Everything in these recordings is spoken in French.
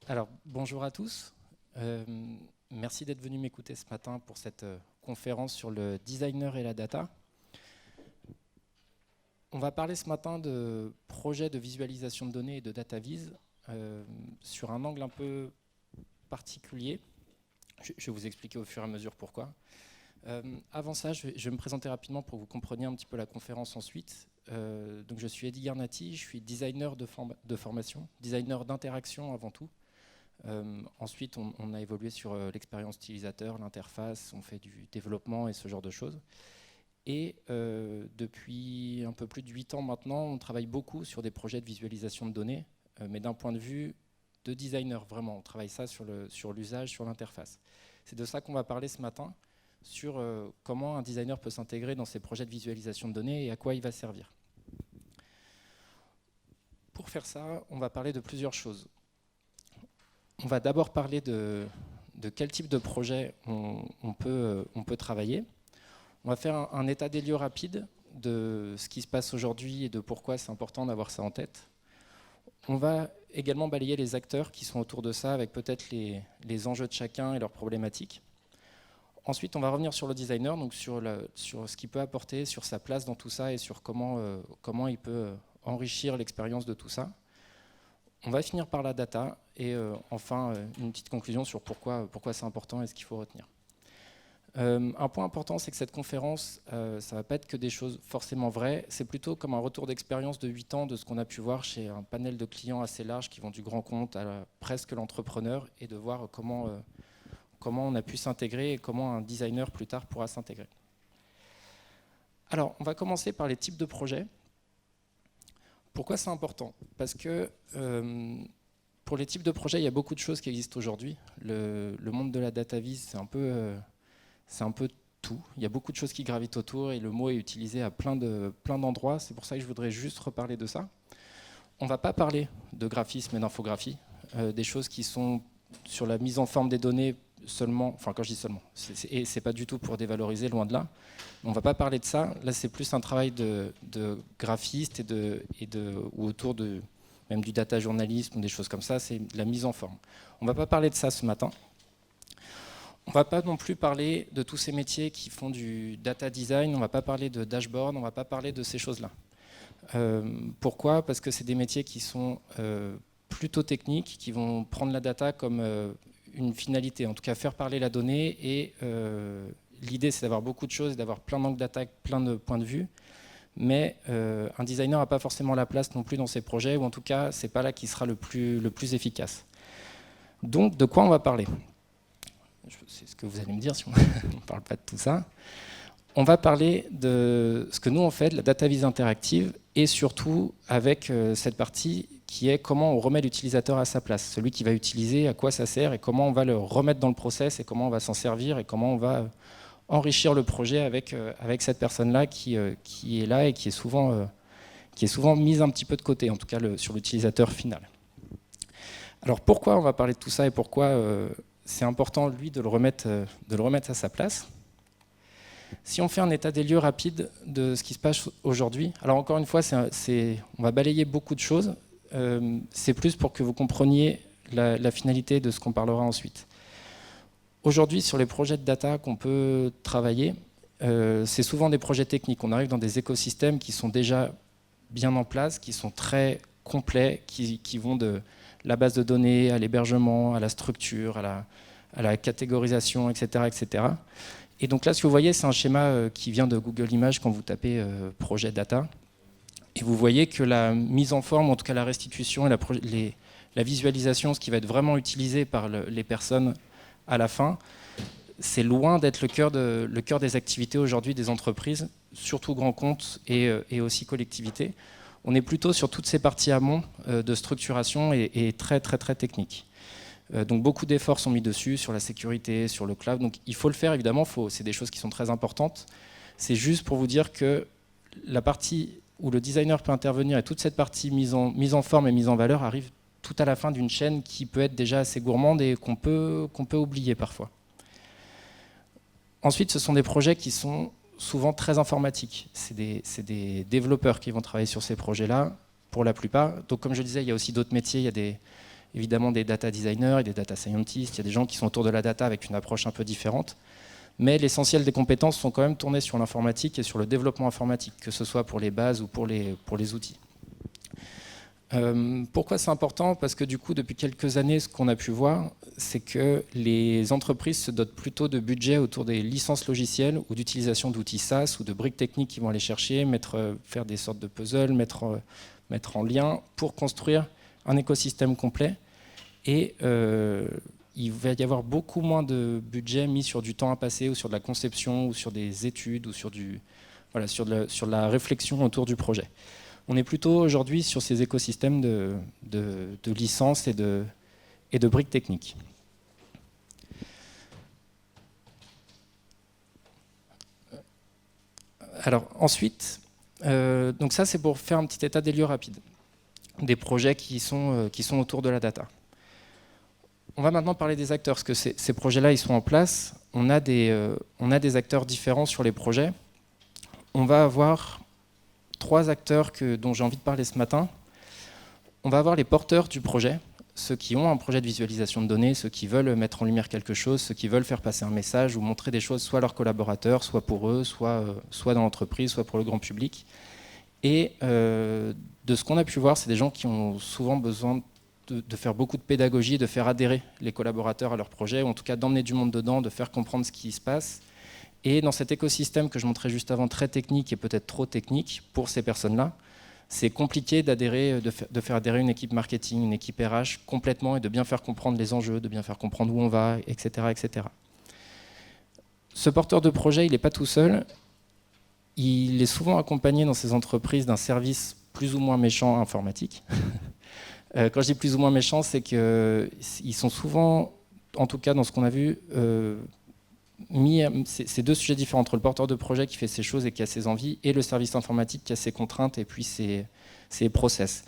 Alors, bonjour à tous. Euh, Merci d'être venu m'écouter ce matin pour cette conférence sur le designer et la data. On va parler ce matin de projets de visualisation de données et de data viz sur un angle un peu particulier. Je vais vous expliquer au fur et à mesure pourquoi. Avant ça, je vais me présenter rapidement pour que vous compreniez un petit peu la conférence ensuite. Donc je suis Eddy Garnati, je suis designer de formation, designer d'interaction avant tout. Ensuite, on a évolué sur l'expérience utilisateur, l'interface, on fait du développement et ce genre de choses. Et depuis un peu plus de 8 ans maintenant, on travaille beaucoup sur des projets de visualisation de données, mais d'un point de vue de designer, vraiment. On travaille ça sur l'usage, sur l'interface. C'est de ça qu'on va parler ce matin, sur comment un designer peut s'intégrer dans ces projets de visualisation de données et à quoi il va servir. Pour faire ça, on va parler de plusieurs choses. On va d'abord parler de quel type de projet on peut travailler. On va faire un état des lieux rapide de ce qui se passe aujourd'hui et de pourquoi c'est important d'avoir ça en tête. On va également balayer les acteurs qui sont autour de ça avec peut-être les enjeux de chacun et leurs problématiques. Ensuite, on va revenir sur le designer, donc sur ce qu'il peut apporter, sur sa place dans tout ça et sur comment il peut enrichir l'expérience de tout ça. On va finir par la data et enfin une petite conclusion sur pourquoi c'est important et ce qu'il faut retenir. Un point important, c'est que cette conférence, ça ne va pas être que des choses forcément vraies, c'est plutôt comme un retour d'expérience de 8 ans de ce qu'on a pu voir chez un panel de clients assez large qui vont du grand compte à presque l'entrepreneur et de voir comment on a pu s'intégrer et comment un designer plus tard pourra s'intégrer. Alors, on va commencer par les types de projets. Pourquoi c'est important? Parce que pour les types de projets, il y a beaucoup de choses qui existent aujourd'hui. Le monde de la data viz, c'est un peu tout. Il y a beaucoup de choses qui gravitent autour et le mot est utilisé à plein d'endroits. C'est pour ça que je voudrais juste reparler de ça. On ne va pas parler de graphisme et d'infographie, des choses qui sont sur la mise en forme des données seulement, enfin quand je dis seulement, c'est pas du tout pour dévaloriser, loin de là. On ne va pas parler de ça. Là, c'est plus un travail de graphiste ou autour même du data journalisme ou des choses comme ça. C'est de la mise en forme. On ne va pas parler de ça ce matin. On ne va pas non plus parler de tous ces métiers qui font du data design. On ne va pas parler de dashboard. On ne va pas parler de ces choses-là. Pourquoi? Parce que c'est des métiers qui sont plutôt techniques, qui vont prendre la data comme une finalité, en tout cas faire parler la donnée, et l'idée c'est d'avoir beaucoup de choses, d'avoir plein d'angles d'attaque, plein de points de vue, mais un designer n'a pas forcément la place non plus dans ses projets, ou en tout cas c'est pas là qui sera le plus efficace. Donc de quoi on va parler? C'est ce que vous allez me dire si on ne parle pas de tout ça. On va parler de ce que nous on fait, de la data viz interactive, et surtout avec cette partie qui est comment on remet l'utilisateur à sa place, celui qui va utiliser, à quoi ça sert, et comment on va le remettre dans le process, et comment on va s'en servir, et comment on va enrichir le projet avec cette personne-là qui est là et qui est souvent mise un petit peu de côté, en tout cas sur l'utilisateur final. Alors pourquoi on va parler de tout ça et pourquoi c'est important, lui, de le remettre à sa place? Si on fait un état des lieux rapide de ce qui se passe aujourd'hui, alors encore une fois, on va balayer beaucoup de choses, c'est plus pour que vous compreniez la finalité de ce qu'on parlera ensuite. Aujourd'hui, sur les projets de data qu'on peut travailler, c'est souvent des projets techniques. On arrive dans des écosystèmes qui sont déjà bien en place, qui sont très complets, qui vont de la base de données à l'hébergement, à la structure, à la catégorisation, etc., etc. Et donc là, ce que vous voyez, c'est un schéma qui vient de Google Images quand vous tapez projet data. Et vous voyez que la mise en forme, en tout cas la restitution et la visualisation, ce qui va être vraiment utilisé par les personnes à la fin, c'est loin d'être le cœur des activités aujourd'hui des entreprises, surtout grands comptes et aussi collectivités. On est plutôt sur toutes ces parties amont de structuration et très, très, très techniques. Donc beaucoup d'efforts sont mis dessus, sur la sécurité, sur le cloud. Donc il faut le faire, évidemment, c'est des choses qui sont très importantes. C'est juste pour vous dire que la partie où le designer peut intervenir et toute cette partie mise en forme et mise en valeur arrive tout à la fin d'une chaîne qui peut être déjà assez gourmande et qu'on peut oublier parfois. Ensuite, ce sont des projets qui sont souvent très informatiques. C'est des développeurs qui vont travailler sur ces projets-là, pour la plupart. Donc comme je disais, il y a aussi d'autres métiers, il évidemment des data designers et des data scientists, il y a des gens qui sont autour de la data avec une approche un peu différente. Mais l'essentiel des compétences sont quand même tournées sur l'informatique et sur le développement informatique, que ce soit pour les bases ou pour les outils. Pourquoi c'est important? Parce que du coup, depuis quelques années, ce qu'on a pu voir, c'est que les entreprises se dotent plutôt de budgets autour des licences logicielles ou d'utilisation d'outils SaaS ou de briques techniques qui vont aller chercher, faire des sortes de puzzles, mettre en lien pour construire un écosystème complet. Et il va y avoir beaucoup moins de budget mis sur du temps à passer ou sur de la conception ou sur des études ou sur la réflexion autour du projet. On est plutôt aujourd'hui sur ces écosystèmes de licences et de briques techniques. Alors ensuite, donc ça c'est pour faire un petit état des lieux rapide des projets qui sont autour de la data. On va maintenant parler des acteurs, parce que ces projets-là ils sont en place. On a des acteurs différents sur les projets. On va avoir 3 acteurs dont j'ai envie de parler ce matin. On va avoir les porteurs du projet, ceux qui ont un projet de visualisation de données, ceux qui veulent mettre en lumière quelque chose, ceux qui veulent faire passer un message ou montrer des choses soit à leurs collaborateurs, soit pour eux, soit dans l'entreprise, soit pour le grand public. Et de ce qu'on a pu voir, c'est des gens qui ont souvent besoin de faire beaucoup de pédagogie, de faire adhérer les collaborateurs à leur projet, ou en tout cas d'emmener du monde dedans, de faire comprendre ce qui se passe. Et dans cet écosystème que je montrais juste avant, très technique et peut-être trop technique pour ces personnes-là, c'est compliqué de faire adhérer une équipe marketing, une équipe RH complètement et de bien faire comprendre les enjeux, de bien faire comprendre où on va, etc. etc. Ce porteur de projet, il n'est pas tout seul. Il est souvent accompagné dans ces entreprises d'un service plus ou moins méchant informatique. Quand je dis plus ou moins méchant, c'est qu'ils sont souvent, en tout cas dans ce qu'on a vu, c'est 2 sujets différents entre le porteur de projet qui fait ses choses et qui a ses envies et le service informatique qui a ses contraintes et puis ses process.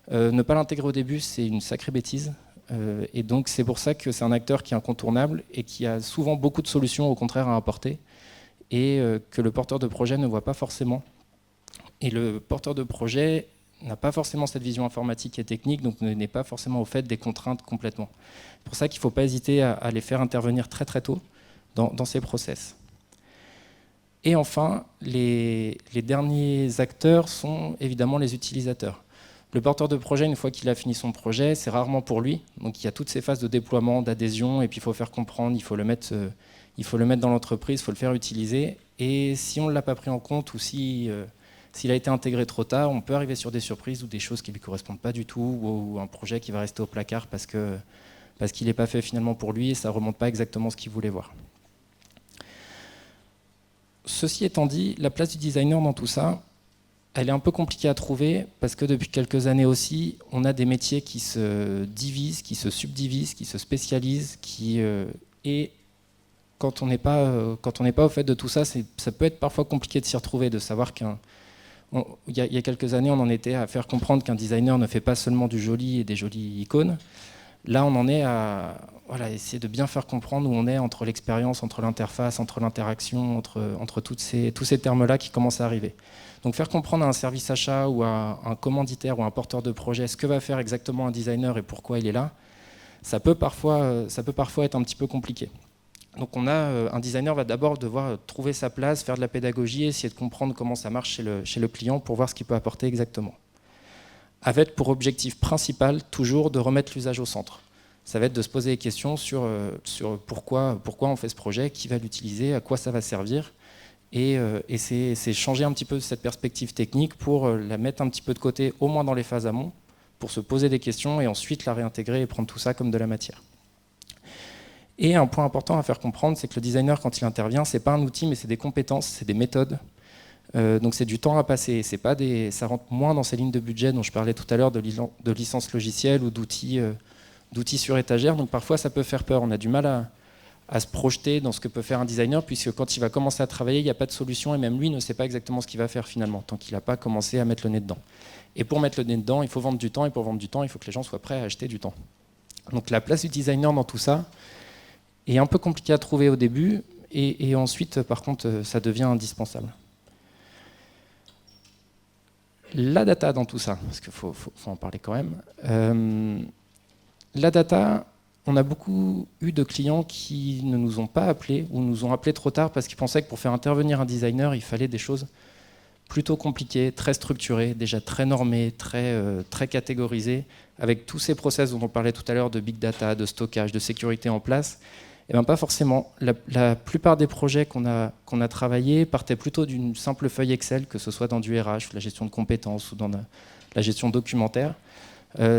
Ne pas l'intégrer au début, c'est une sacrée bêtise. Et donc c'est pour ça que c'est un acteur qui est incontournable et qui a souvent beaucoup de solutions au contraire à apporter et que le porteur de projet ne voit pas forcément. Et le porteur de projet n'a pas forcément cette vision informatique et technique, donc n'est pas forcément au fait des contraintes complètement. C'est pour ça qu'il ne faut pas hésiter à les faire intervenir très très tôt dans ces process. Et enfin, les derniers acteurs sont évidemment les utilisateurs. Le porteur de projet, une fois qu'il a fini son projet, c'est rarement pour lui. Donc il y a toutes ces phases de déploiement, d'adhésion, et puis il faut faire comprendre, il faut le mettre dans l'entreprise, il faut le faire utiliser. Et si on ne l'a pas pris en compte ou s'il a été intégré trop tard, on peut arriver sur des surprises ou des choses qui ne lui correspondent pas du tout, ou un projet qui va rester au placard parce qu'il n'est pas fait finalement pour lui et ça ne remonte pas exactement ce qu'il voulait voir. Ceci étant dit, la place du designer dans tout ça, elle est un peu compliquée à trouver parce que depuis quelques années aussi, on a des métiers qui se divisent, qui se subdivisent, qui se spécialisent, et quand on n'est pas au fait de tout ça, ça peut être parfois compliqué de s'y retrouver, de savoir il y a quelques années, on en était à faire comprendre qu'un designer ne fait pas seulement du joli et des jolies icônes. Là, on en est à essayer de bien faire comprendre où on est entre l'expérience, entre l'interface, entre l'interaction, entre tous ces termes-là qui commencent à arriver. Donc faire comprendre à un service achat ou à un commanditaire ou à un porteur de projet ce que va faire exactement un designer et pourquoi il est là, ça peut parfois être un petit peu compliqué. Donc un designer va d'abord devoir trouver sa place, faire de la pédagogie, essayer de comprendre comment ça marche chez le client pour voir ce qu'il peut apporter exactement. Avec pour objectif principal toujours de remettre l'usage au centre. Ça va être de se poser des questions sur pourquoi on fait ce projet, qui va l'utiliser, à quoi ça va servir. Et c'est changer un petit peu cette perspective technique pour la mettre un petit peu de côté, au moins dans les phases amont, pour se poser des questions et ensuite la réintégrer et prendre tout ça comme de la matière. Et un point important à faire comprendre, c'est que le designer, quand il intervient, ce n'est pas un outil, mais c'est des compétences, c'est des méthodes. Donc c'est du temps à passer, ça rentre moins dans ces lignes de budget dont je parlais tout à l'heure de licences logicielles ou d'outils sur étagère, donc parfois ça peut faire peur, on a du mal à se projeter dans ce que peut faire un designer, puisque quand il va commencer à travailler, il n'y a pas de solution et même lui ne sait pas exactement ce qu'il va faire finalement, tant qu'il n'a pas commencé à mettre le nez dedans. Et pour mettre le nez dedans, il faut vendre du temps, et pour vendre du temps, il faut que les gens soient prêts à acheter du temps. Donc la place du designer dans tout ça est un peu compliquée à trouver au début, et ensuite par contre ça devient indispensable. La data dans tout ça, parce qu'il faut en parler quand même. La data, on a beaucoup eu de clients qui ne nous ont pas appelés ou nous ont appelés trop tard parce qu'ils pensaient que pour faire intervenir un designer, il fallait des choses plutôt compliquées, très structurées, déjà très normées, très catégorisées, avec tous ces process dont on parlait tout à l'heure de big data, de stockage, de sécurité en place. Et bien pas forcément. La plupart des projets qu'on a travaillés partaient plutôt d'une simple feuille Excel, que ce soit dans du RH, ou la gestion de compétences, ou dans la gestion documentaire.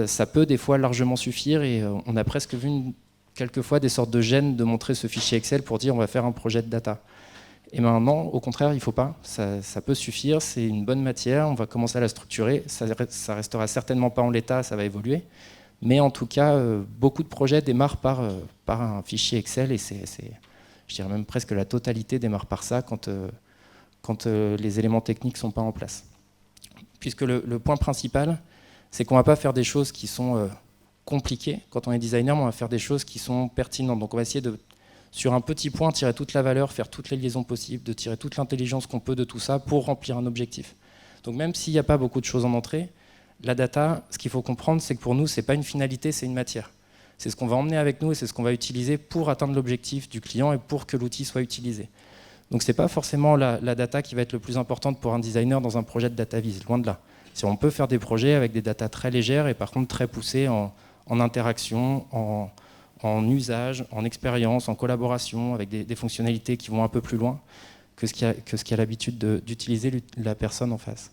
Ça peut des fois largement suffire et on a presque vu quelquefois des sortes de gênes de montrer ce fichier Excel pour dire on va faire un projet de data. Et maintenant, au contraire, il ne faut pas. Ça peut suffire, c'est une bonne matière, on va commencer à la structurer. Ça restera certainement pas en l'état, ça va évoluer. Mais en tout cas, beaucoup de projets démarrent par un fichier Excel et je dirais même presque la totalité démarre par ça quand les éléments techniques ne sont pas en place. Puisque le point principal, c'est qu'on ne va pas faire des choses qui sont compliquées quand on est designer, mais on va faire des choses qui sont pertinentes. Donc on va essayer de, sur un petit point, tirer toute la valeur, faire toutes les liaisons possibles, de tirer toute l'intelligence qu'on peut de tout ça pour remplir un objectif. Donc même s'il n'y a pas beaucoup de choses en entrée, la data, ce qu'il faut comprendre, c'est que pour nous, ce n'est pas une finalité, c'est une matière. C'est ce qu'on va emmener avec nous et c'est ce qu'on va utiliser pour atteindre l'objectif du client et pour que l'outil soit utilisé. Donc ce n'est pas forcément la data qui va être le plus importante pour un designer dans un projet de data vis, loin de là. On peut faire des projets avec des datas très légères et par contre très poussées en interaction, en usage, en expérience, en collaboration, avec des fonctionnalités qui vont un peu plus loin que ce qui a l'habitude d'utiliser la personne en face.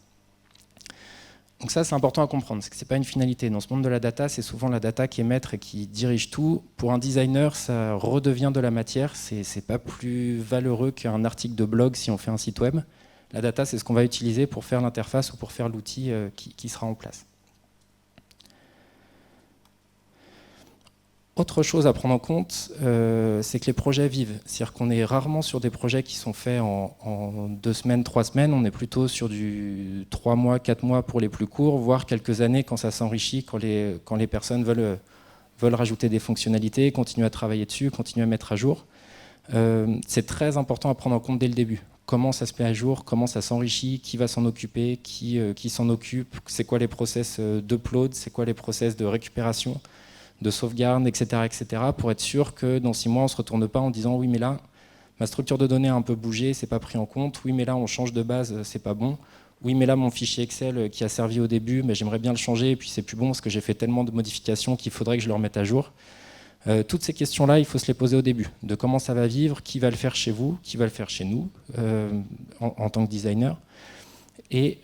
Donc ça, c'est important à comprendre, c'est que ce n'est pas une finalité. Dans ce monde de la data, c'est souvent la data qui est maître et qui dirige tout. Pour un designer, ça redevient de la matière. C'est pas plus valeureux qu'un article de blog si on fait un site web. La data, c'est ce qu'on va utiliser pour faire l'interface ou pour faire l'outil qui sera en place. Autre chose à prendre en compte, c'est que les projets vivent. C'est-à-dire qu'on est rarement sur des projets qui sont faits en 2 semaines, 3 semaines. On est plutôt sur du 3 mois, 4 mois pour les plus courts, voire quelques années quand ça s'enrichit, quand les personnes veulent rajouter des fonctionnalités, continuer à travailler dessus, continuer à mettre à jour. C'est très important à prendre en compte dès le début. Comment ça se met à jour, comment ça s'enrichit, qui va s'en occuper, qui s'en occupe, c'est quoi les process d'upload, c'est quoi les process de récupération, de sauvegarde, etc., pour être sûr que dans 6 mois, on ne se retourne pas en disant « oui, mais là, ma structure de données a un peu bougé, c'est pas pris en compte. Oui, mais là, on change de base, c'est pas bon. Oui, mais là, mon fichier Excel qui a servi au début, mais j'aimerais bien le changer, et puis c'est plus bon parce que j'ai fait tellement de modifications qu'il faudrait que je le remette à jour. » Toutes ces questions-là, il faut se les poser au début. De comment ça va vivre, qui va le faire chez vous, qui va le faire chez nous, en tant que designer, et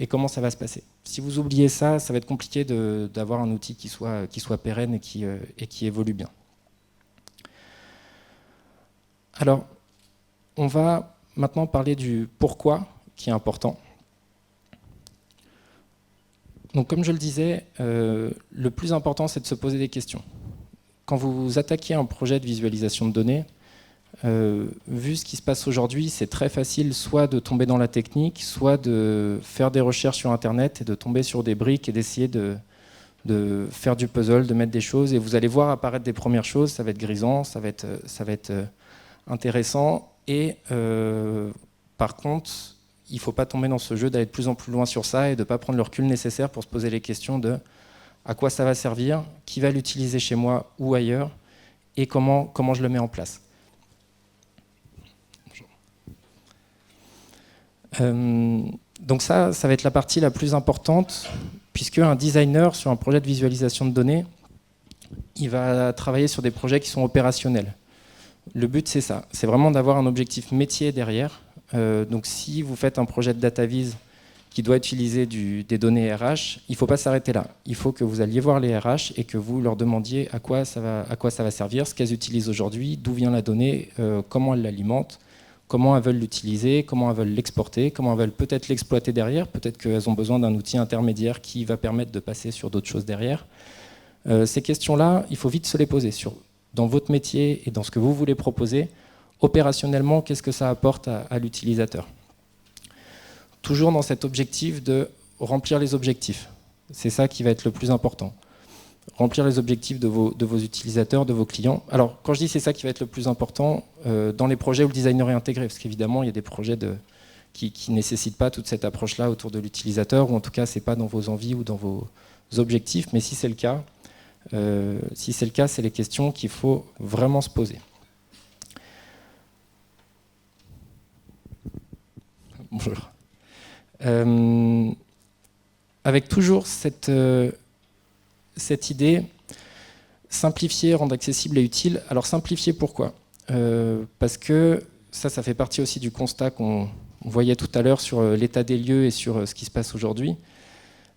comment ça va se passer. Si vous oubliez ça, ça va être compliqué d'avoir un outil qui soit pérenne et qui évolue bien. Alors, on va maintenant parler du pourquoi, qui est important. Donc, comme je le disais, le plus important, c'est de se poser des questions. Quand vous attaquez un projet de visualisation de données, vu ce qui se passe aujourd'hui, c'est très facile soit de tomber dans la technique, soit de faire des recherches sur Internet et de tomber sur des briques et d'essayer de faire du puzzle, de mettre des choses. Et vous allez voir apparaître des premières choses, ça va être grisant, ça va être intéressant. Et par contre, il ne faut pas tomber dans ce jeu d'aller de plus en plus loin sur ça et de ne pas prendre le recul nécessaire pour se poser les questions de à quoi ça va servir, qui va l'utiliser chez moi ou ailleurs, et comment je le mets en place. Donc ça va être la partie la plus importante, puisque un designer sur un projet de visualisation de données, il va travailler sur des projets qui sont opérationnels. Le but, c'est ça, c'est vraiment d'avoir un objectif métier derrière. Donc si vous faites un projet de data vis qui doit utiliser des données RH, il ne faut pas s'arrêter là. Il faut que vous alliez voir les RH et que vous leur demandiez à quoi ça va servir, ce qu'elles utilisent aujourd'hui, d'où vient la donnée, comment elles l'alimentent, comment elles veulent l'utiliser, comment elles veulent l'exporter, comment elles veulent peut-être l'exploiter derrière, peut-être qu'elles ont besoin d'un outil intermédiaire qui va permettre de passer sur d'autres choses derrière. Ces questions-là, il faut vite se les poser dans votre métier et dans ce que vous voulez proposer. Opérationnellement, qu'est-ce que ça apporte à l'utilisateur ? Toujours dans cet objectif de remplir les objectifs. C'est ça qui va être le plus important. Remplir les objectifs de vos utilisateurs, de vos clients. Alors, quand je dis c'est ça qui va être le plus important, dans les projets où le designer est intégré, parce qu'évidemment, il y a des projets qui ne nécessitent pas toute cette approche-là autour de l'utilisateur, ou en tout cas, ce n'est pas dans vos envies ou dans vos objectifs, mais si c'est le cas, Si c'est le cas, c'est les questions qu'il faut vraiment se poser. Bonjour. Avec toujours cette idée, simplifier, rendre accessible et utile. Alors simplifier, pourquoi ? Parce que ça fait partie aussi du constat qu'on voyait tout à l'heure sur l'état des lieux et sur ce qui se passe aujourd'hui.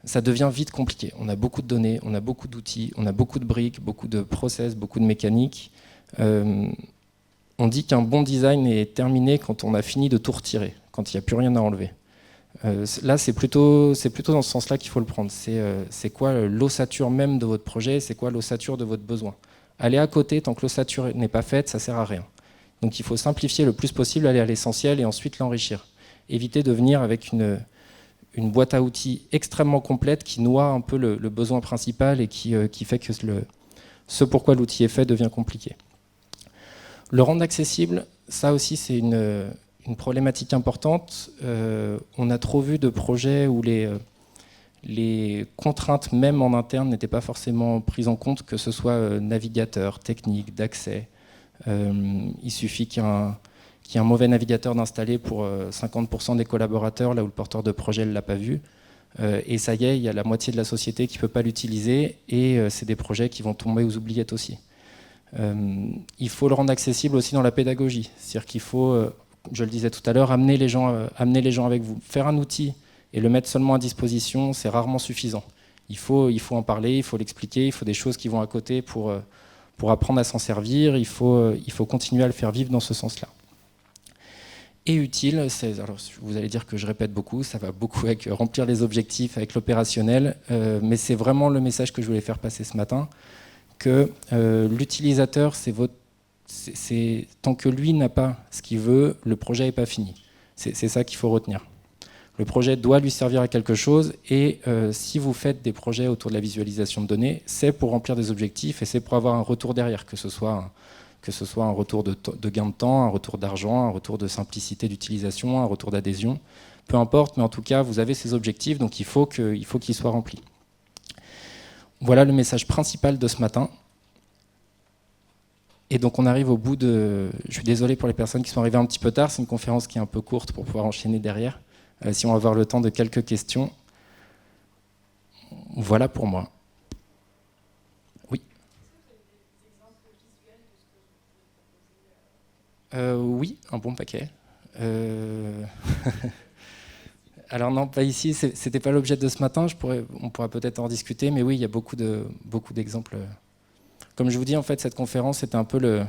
Ça devient vite compliqué. On a beaucoup de données, on a beaucoup d'outils, on a beaucoup de briques, beaucoup de process, beaucoup de mécanique. On dit qu'un bon design est terminé quand on a fini de tout retirer, quand il n'y a plus rien à enlever. Là, c'est plutôt dans ce sens-là qu'il faut le prendre. C'est quoi l'ossature même de votre projet, c'est quoi l'ossature de votre besoin. Aller à côté, tant que l'ossature n'est pas faite, ça ne sert à rien. Donc il faut simplifier le plus possible, aller à l'essentiel et ensuite l'enrichir. Éviter de venir avec une boîte à outils extrêmement complète qui noie un peu le besoin principal et qui fait que ce pourquoi l'outil est fait devient compliqué. Le rendre accessible, ça aussi c'est une problématique importante. On a trop vu de projets où les contraintes même en interne n'étaient pas forcément prises en compte, que ce soit navigateur, technique, d'accès. Il suffit qu'il y ait un mauvais navigateur d'installer pour 50% des collaborateurs, là où le porteur de projet ne l'a pas vu. Et ça y est, il y a la moitié de la société qui ne peut pas l'utiliser, et c'est des projets qui vont tomber aux oubliettes aussi. Il faut le rendre accessible aussi dans la pédagogie. C'est-à-dire qu'il faut, je le disais tout à l'heure, amener les gens avec vous. Faire un outil et le mettre seulement à disposition, c'est rarement suffisant. Il faut en parler, il faut l'expliquer, il faut des choses qui vont à côté pour apprendre à s'en servir, il faut continuer à le faire vivre dans ce sens-là. Et utile, alors vous allez dire que je répète beaucoup, ça va beaucoup avec remplir les objectifs, avec l'opérationnel, mais c'est vraiment le message que je voulais faire passer ce matin, que l'utilisateur, tant que lui n'a pas ce qu'il veut, le projet n'est pas fini. C'est ça qu'il faut retenir. Le projet doit lui servir à quelque chose, et si vous faites des projets autour de la visualisation de données, c'est pour remplir des objectifs et c'est pour avoir un retour derrière, que ce soit un retour de gain de temps, un retour d'argent, un retour de simplicité d'utilisation, un retour d'adhésion, peu importe, mais en tout cas, vous avez ces objectifs, donc il faut qu'ils soient remplis. Voilà le message principal de ce matin. Et donc on arrive au bout de... Je suis désolé pour les personnes qui sont arrivées un petit peu tard, c'est une conférence qui est un peu courte pour pouvoir enchaîner derrière. Si on va avoir le temps de quelques questions. Voilà pour moi. Oui. Oui, un bon paquet. Alors non, pas ici, c'était pas l'objet de ce matin, on pourra peut-être en discuter, mais oui, il y a beaucoup d'exemples. Comme je vous dis, en fait, cette conférence, c'était un peu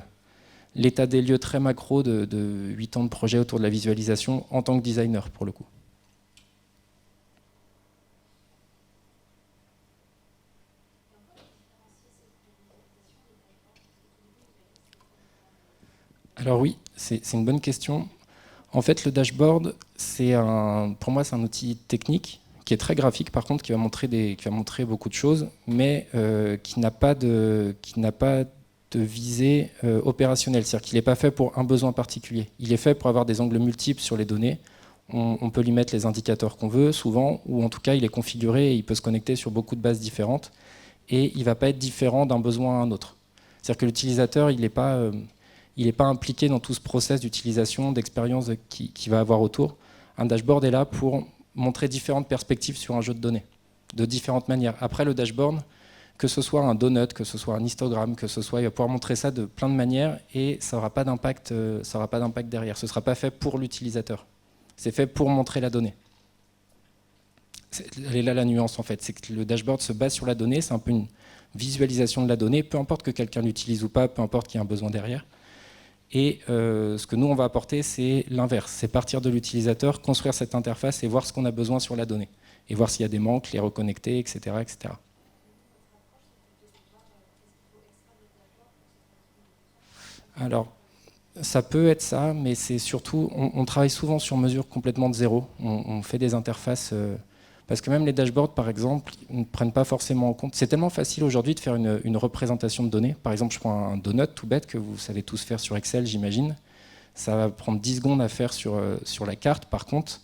l'état des lieux très macro de 8 ans de projet autour de la visualisation en tant que designer, pour le coup. Alors oui, c'est une bonne question. En fait, le dashboard, pour moi, c'est un outil technique qui est très graphique, par contre, qui va montrer beaucoup de choses, mais qui n'a pas de visée opérationnelle. C'est-à-dire qu'il n'est pas fait pour un besoin particulier. Il est fait pour avoir des angles multiples sur les données. On peut lui mettre les indicateurs qu'on veut, souvent, ou en tout cas, il est configuré et il peut se connecter sur beaucoup de bases différentes. Et il ne va pas être différent d'un besoin à un autre. C'est-à-dire que l'utilisateur, il n'est pas impliqué dans tout ce process d'utilisation, d'expérience qu'il va avoir autour. Un dashboard est là pour montrer différentes perspectives sur un jeu de données, de différentes manières. Après, le dashboard, que ce soit un donut, que ce soit un histogramme, il va pouvoir montrer ça de plein de manières et ça n'aura pas d'impact derrière. Ce ne sera pas fait pour l'utilisateur. C'est fait pour montrer la donnée. Elle est là la nuance en fait, c'est que le dashboard se base sur la donnée, c'est un peu une visualisation de la donnée, peu importe que quelqu'un l'utilise ou pas, peu importe qu'il y ait un besoin derrière. Et ce que nous on va apporter, c'est l'inverse, c'est partir de l'utilisateur, construire cette interface et voir ce qu'on a besoin sur la donnée, et voir s'il y a des manques, les reconnecter, etc. etc. Alors, ça peut être ça, mais c'est surtout, on travaille souvent sur mesure complètement de zéro, on fait des interfaces... Parce que même les dashboards, par exemple, ne prennent pas forcément en compte. C'est tellement facile aujourd'hui de faire une représentation de données. Par exemple, je prends un donut tout bête que vous savez tous faire sur Excel, j'imagine. Ça va prendre 10 secondes à faire sur la carte. Par contre,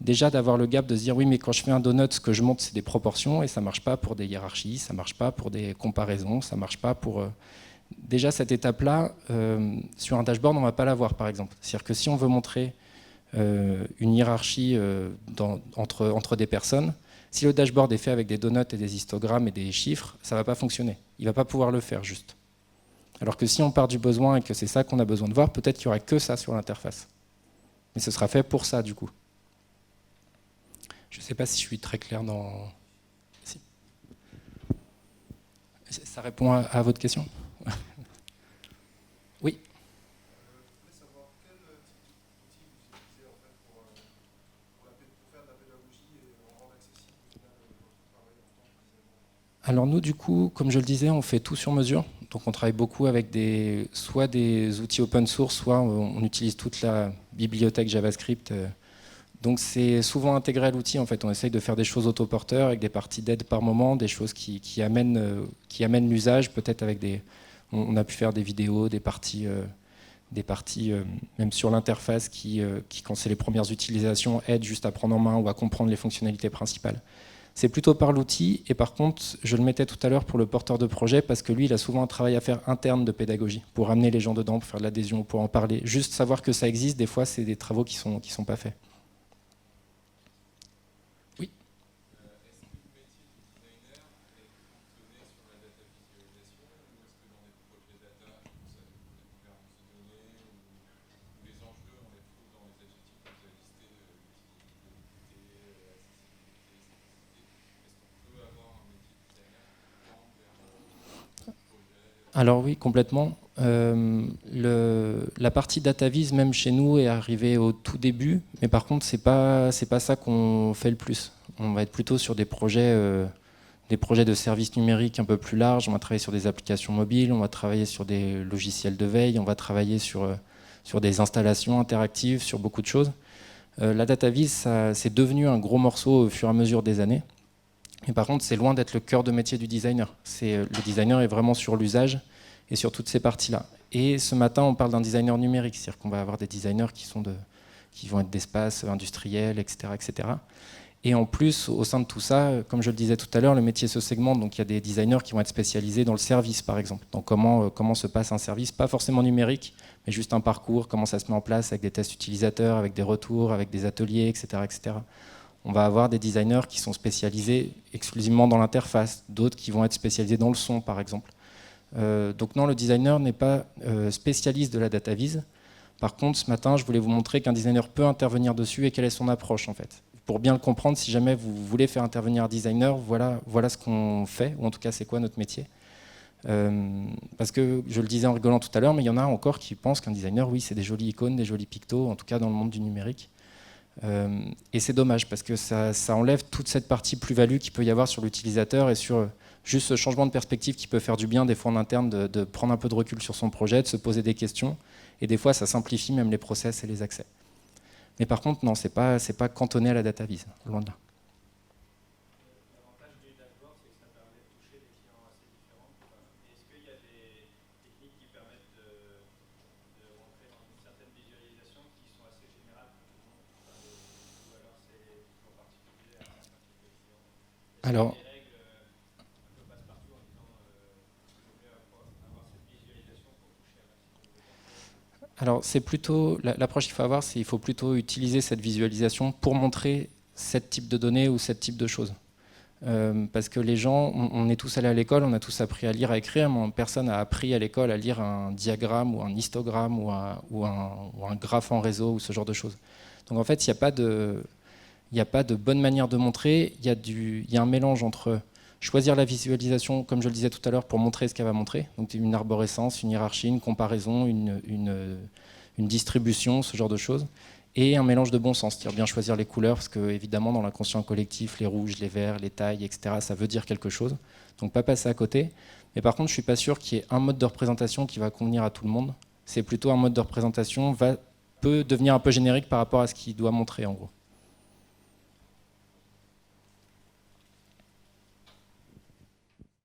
déjà d'avoir le gap de se dire oui, mais quand je fais un donut, ce que je montre, c'est des proportions, et ça ne marche pas pour des hiérarchies, ça ne marche pas pour des comparaisons, ça ne marche pas pour... Déjà, cette étape-là, sur un dashboard, on ne va pas l'avoir, par exemple. C'est-à-dire que si on veut montrer une hiérarchie entre des personnes, si le dashboard est fait avec des donuts et des histogrammes et des chiffres, ça ne va pas fonctionner. Il ne va pas pouvoir le faire, juste. Alors que si on part du besoin et que c'est ça qu'on a besoin de voir, peut-être qu'il n'y aura que ça sur l'interface. Mais ce sera fait pour ça, du coup. Je ne sais pas si je suis très clair dans... Si. Ça répond à votre question? Oui. Je voulais savoir quel type d'outil vous utilisez en fait pour faire de la pédagogie et rendre accessible votre travail en tant que designer. Alors nous, du coup, comme je le disais, on fait tout sur mesure. Donc on travaille beaucoup avec soit des outils open source, soit on utilise toute la bibliothèque JavaScript. Donc c'est souvent intégré à l'outil. En fait, on essaye de faire des choses autoporteurs avec des parties d'aide par moment, des choses qui amènent l'usage, peut-être avec des... On a pu faire des vidéos, des parties même sur l'interface qui, quand c'est les premières utilisations, aident juste à prendre en main ou à comprendre les fonctionnalités principales. C'est plutôt par l'outil, et par contre, je le mettais tout à l'heure pour le porteur de projet, parce que lui, il a souvent un travail à faire interne de pédagogie, pour amener les gens dedans, pour faire de l'adhésion, pour en parler. Juste savoir que ça existe, des fois, c'est des travaux qui sont pas faits. Oui. Est-ce que le métier de designer est cantonné sur la data visualisation, ou est-ce que dans des projets data, ça la gouvernance de données, ou les enjeux, on les trouve dans les adjectifs que vous avez listés, alors oui, complètement. La partie DataVis, même chez nous, est arrivée au tout début, mais par contre, c'est pas ça qu'on fait le plus. On va être plutôt sur des projets de services numériques un peu plus larges. On va travailler sur des applications mobiles, on va travailler sur des logiciels de veille, on va travailler sur des installations interactives, sur beaucoup de choses. La DataVis, c'est devenu un gros morceau au fur et à mesure des années. Mais par contre, c'est loin d'être le cœur de métier du designer. Le designer est vraiment sur l'usage et sur toutes ces parties-là. Et ce matin, on parle d'un designer numérique, c'est-à-dire qu'on va avoir des designers qui vont être d'espace industriel, etc., etc. Et en plus, au sein de tout ça, comme je le disais tout à l'heure, le métier se segmente. Donc il y a des designers qui vont être spécialisés dans le service, par exemple. Donc comment se passe un service, pas forcément numérique, mais juste un parcours, comment ça se met en place avec des tests utilisateurs, avec des retours, avec des ateliers, etc., etc. On va avoir des designers qui sont spécialisés exclusivement dans l'interface, d'autres qui vont être spécialisés dans le son, par exemple. Donc non, le designer n'est pas spécialiste de la DataVis. Par contre, ce matin, je voulais vous montrer qu'un designer peut intervenir dessus et quelle est son approche, en fait. Pour bien le comprendre, si jamais vous voulez faire intervenir un designer, voilà ce qu'on fait, ou en tout cas, c'est quoi notre métier. Parce que, je le disais en rigolant tout à l'heure, mais il y en a encore qui pensent qu'un designer, oui, c'est des jolies icônes, des jolis pictos, en tout cas dans le monde du numérique. Et c'est dommage parce que ça enlève toute cette partie plus-value qu'il peut y avoir sur l'utilisateur et sur juste ce changement de perspective qui peut faire du bien des fois en interne, de prendre un peu de recul sur son projet, de se poser des questions, et des fois ça simplifie même les process et les accès. Mais par contre, non, c'est pas cantonné à la DataVis, loin de là. L'avantage du dashboard, c'est que ça permet de toucher des clients assez différents. Est-ce qu'il y a des techniques qui permettent de rentrer dans une certaine visualisation qui sont assez générales pour tout le monde, ou alors c'est toujours particulier à certains types de clients? Alors, des règles un peu passe-partout en disant qu'il vaut mieux avoir cette visualisation pour toucher un maximum de gens? Alors, c'est plutôt l'approche qu'il faut avoir, c'est qu'il faut plutôt utiliser cette visualisation pour montrer ce type de données ou ce type de choses. Parce que les gens, on est tous allés à l'école, on a tous appris à lire, à écrire, mais personne n'a appris à l'école à lire un diagramme ou un histogramme ou un graphe en réseau ou ce genre de choses. Donc en fait, il n'y a pas de bonne manière de montrer, il y a un mélange entre choisir la visualisation, comme je le disais tout à l'heure, pour montrer ce qu'elle va montrer, donc une arborescence, une hiérarchie, une comparaison, une distribution, ce genre de choses, et un mélange de bon sens, c'est-à-dire bien choisir les couleurs, parce que évidemment dans l'inconscient collectif, les rouges, les verts, les tailles, etc., ça veut dire quelque chose, donc pas passer à côté. Mais par contre, je ne suis pas sûr qu'il y ait un mode de représentation qui va convenir à tout le monde, c'est plutôt un mode de représentation peut devenir un peu générique par rapport à ce qu'il doit montrer en gros.